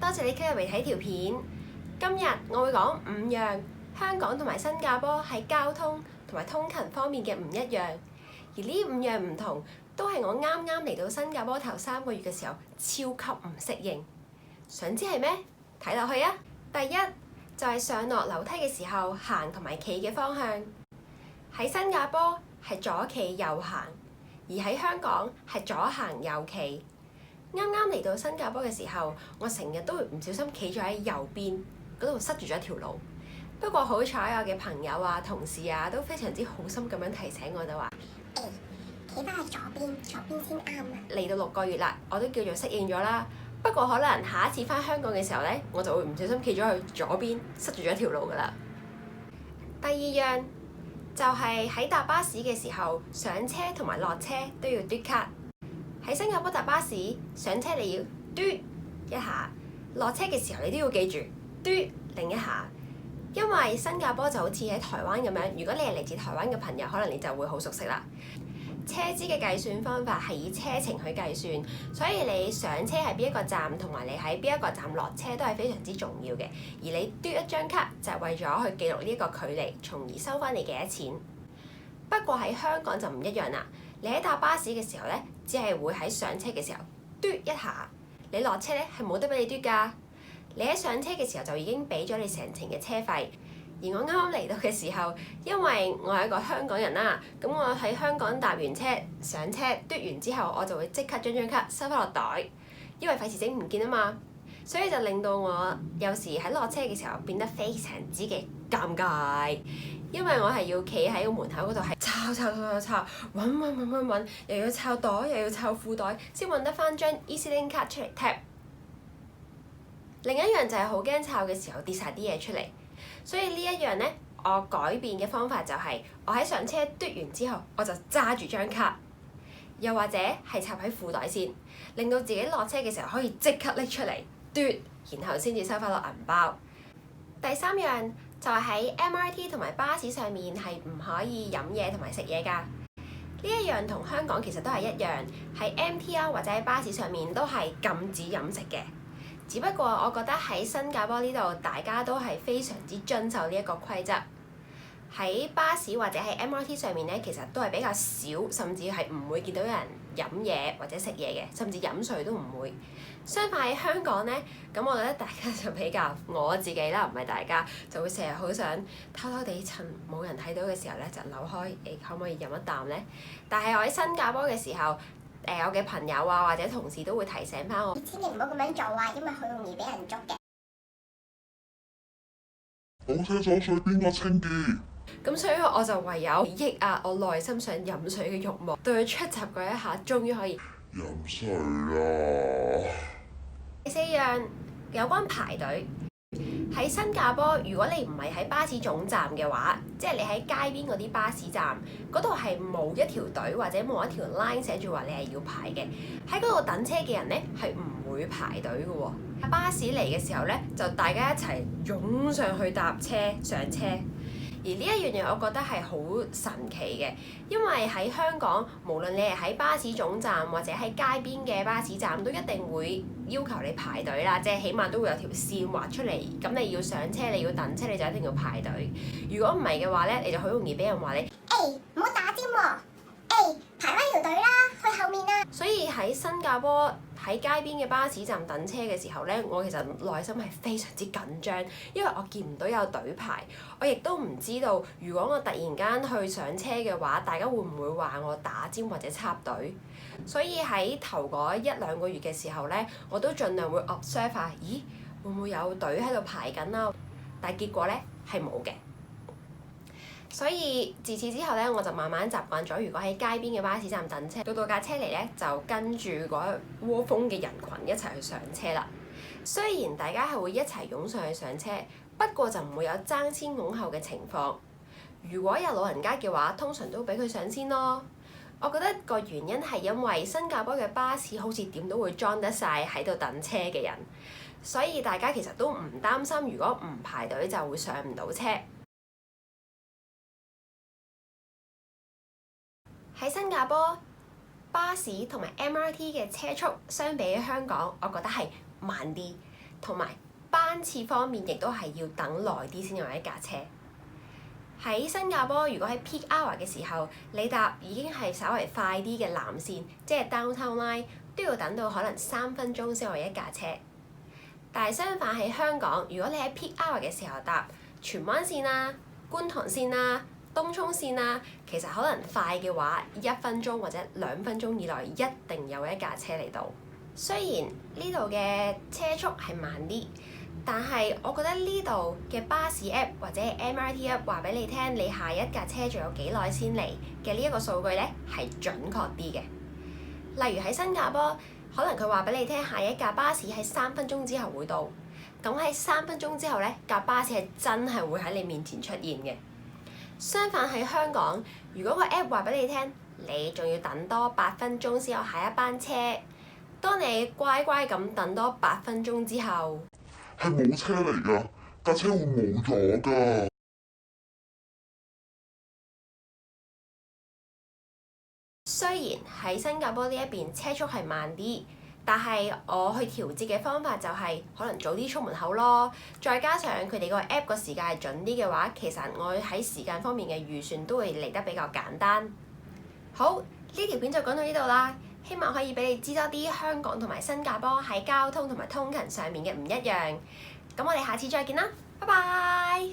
多謝你今日嚟睇條片。今日我會講5樣香港同埋新加坡喺交通同埋通勤方面嘅唔一樣，而呢5樣唔同都係我啱啱嚟到新加坡頭3個月嘅時候超級唔適應。想知係咩？睇落去啊！第一就係上落樓梯嘅時候行同埋企嘅方向。喺新加坡係左企右行，而喺香港係左行右企。啱啱嚟到新加坡嘅時候，我成日都會唔小心企咗喺右邊嗰度塞住咗一條路。不過好彩我嘅朋友啊、同事啊都非常之好心咁樣提醒我，就話企翻去左邊先啱啊！嚟到6個月啦，我都叫做適應咗啦。不過可能下一次翻香港嘅時候呢，我就會唔小心企咗去左邊塞住咗一條路噶啦。第二樣就係喺搭巴士嘅時候上車同埋落車都要嘟卡。喺新加坡搭巴士上車你要嘟一下，落車嘅時候你都要記住嘟另一下。因為新加坡就好似喺台灣咁樣，如果你係嚟自台灣嘅朋友，可能你就會好熟悉啦。車資嘅計算方法係以車程去計算，所以你上車喺邊一個站同埋你喺邊一個站落車都係非常之重要嘅。而你嘟一張卡就係為咗去記錄呢一個距離，從而收翻你幾多錢。不過喺香港就唔一樣啦，你喺搭巴士嘅時候咧，只係會喺上車嘅時候嘟一下，你落車咧係冇得俾你嘟㗎。你喺上車嘅時候就已經俾咗你成程嘅車費。而我啱啱嚟到嘅時候，因為我係一個香港人啦，咁我喺香港搭完車上車嘟完之後，我就會即刻將張卡收翻落袋，因為費事整唔見啊嘛。所以就令到我有時喺落車嘅時候變得非常之嘅尷尬，因為我係要企喺個門口嗰度係抄，揾，又要抄袋又要抄褲袋，先揾得翻張 EZ-Link 卡出嚟 tap。另一樣就係好驚抄嘅時候跌晒啲嘢出嚟。所以呢一樣呢，我改變嘅方法就係我喺上車嘟完之後，我就揸住張卡，又或者係插喺褲袋先，令到自己落車嘅時候可以即刻拎出嚟嘟，然後先至收翻落銀包。第3樣就係喺 MRT 同埋巴士上面係唔可以飲嘢同埋食嘢㗎。呢一樣同香港其實都係一樣，喺 MTR 或者喺巴士上面都係禁止飲食嘅。只不過我覺得喺新加坡呢度，大家都係非常之遵守呢一個規則。喺巴士或者喺 MRT 上面咧，其實都係比較少，甚至係唔會見到有人飲嘢或者食嘢嘅，甚至飲水都唔會。相反喺香港咧，咁我覺得大家就比較我自己啦，唔係大家就會成日好想偷偷地趁冇人睇到嘅時候咧，就扭開可唔可以飲一啖咧？但係我喺新加坡嘅時候，我嘅朋友啊或者同事都會提醒翻我，千祈唔好咁樣做啊，因為好容易俾人捉嘅。倒車咗水邊個清潔？咁所以我就唯有抑壓我內心想飲水嘅慾望，對佢出閘嗰一下，終於可以飲水啊！第4樣有關排隊。喺新加坡，如果你唔係喺巴士總站嘅話，即係你喺街邊嗰啲巴士站，嗰度係冇一條隊或者冇一條 line 寫住話你係要排嘅。喺嗰度等車嘅人咧係唔會排隊嘅喎。巴士嚟嘅時候咧，就大家一齊湧上去搭車上車。而呢一樣嘢我覺得係好神奇嘅，因為喺香港，無論你係喺巴士總站或者喺街邊嘅巴士站，都一定會要求你排隊啦，即係起碼都會有條線畫出嚟。咁你要上車，你要等車，你就一定要排隊。如果唔係嘅話咧，你就好容易俾人話你唔好打尖喎！排翻條隊啦，去後面啦。所以喺新加坡喺街邊嘅巴士站等車嘅時候咧，我其實內心係非常之緊張，因為我見唔到有隊排，我亦都唔知道如果我突然間去上車嘅話，大家會唔會話我打尖或者插隊？所以喺頭嗰1-2個月嘅時候咧，我都盡量會 observe 下，咦會唔會有隊喺度排緊啊？但係結果咧係冇嘅。所以自此之後咧，我就慢慢習慣咗，如果喺街邊嘅巴士站等車，到架車嚟咧，就跟住嗰一窩蜂嘅人群一齊去上車啦。雖然大家係會一齊湧上去上車，不過就唔會有爭先恐後嘅情況。如果有老人家嘅話，通常都俾佢上先咯。我覺得個原因係因為新加坡嘅巴士好似點都會裝得晒喺度等車嘅人，所以大家其實都唔擔心，如果唔排隊就會上唔到車。喺新加坡，巴士同埋 MRT 嘅車速相比喺香港，我覺得係慢啲。同埋班次方面亦都係要等耐啲先有一架車。喺新加坡，如果喺 peak hour 嘅時候，你搭已經係稍為快啲嘅藍線，即係 Downtown Line，都要等到可能3分鐘先有一架車。但係相反喺香港，如果你喺 peak hour 嘅時候搭荃灣線啊、觀塘線啊、東涌線啊，其實可能快嘅話1分鐘或者2分鐘以內一定有一架車嚟到。雖然呢度嘅車速係慢啲，但係我覺得呢度嘅巴士 app 或者 MRT app 話俾你聽，你下一架車仲有幾耐先嚟嘅呢一個數據咧係準確啲嘅。例如喺新加坡，可能佢話俾你聽下一架巴士喺3分鐘之後會到，咁喺3分鐘之後咧架巴士係真係會喺你面前出現嘅。相反喺香港，如果個 app 話俾你聽，你仲要等多8分鐘先有下一班車。當你乖乖咁等多8分鐘之後，係冇車嚟㗎，架車會冇咗㗎。雖然喺新加坡呢一邊車速係慢啲，但係我去調節嘅方法就係可能早啲出門口咯，再加上佢哋個 app 個時間係準啲嘅話，其實我喺時間方面嘅預算都會嚟得比較簡單。好，呢條片就講到呢度啦。希望可以俾你知多啲香港同埋新加坡喺交通同埋通勤上面嘅唔一樣。咁我哋下次再見啦，拜拜。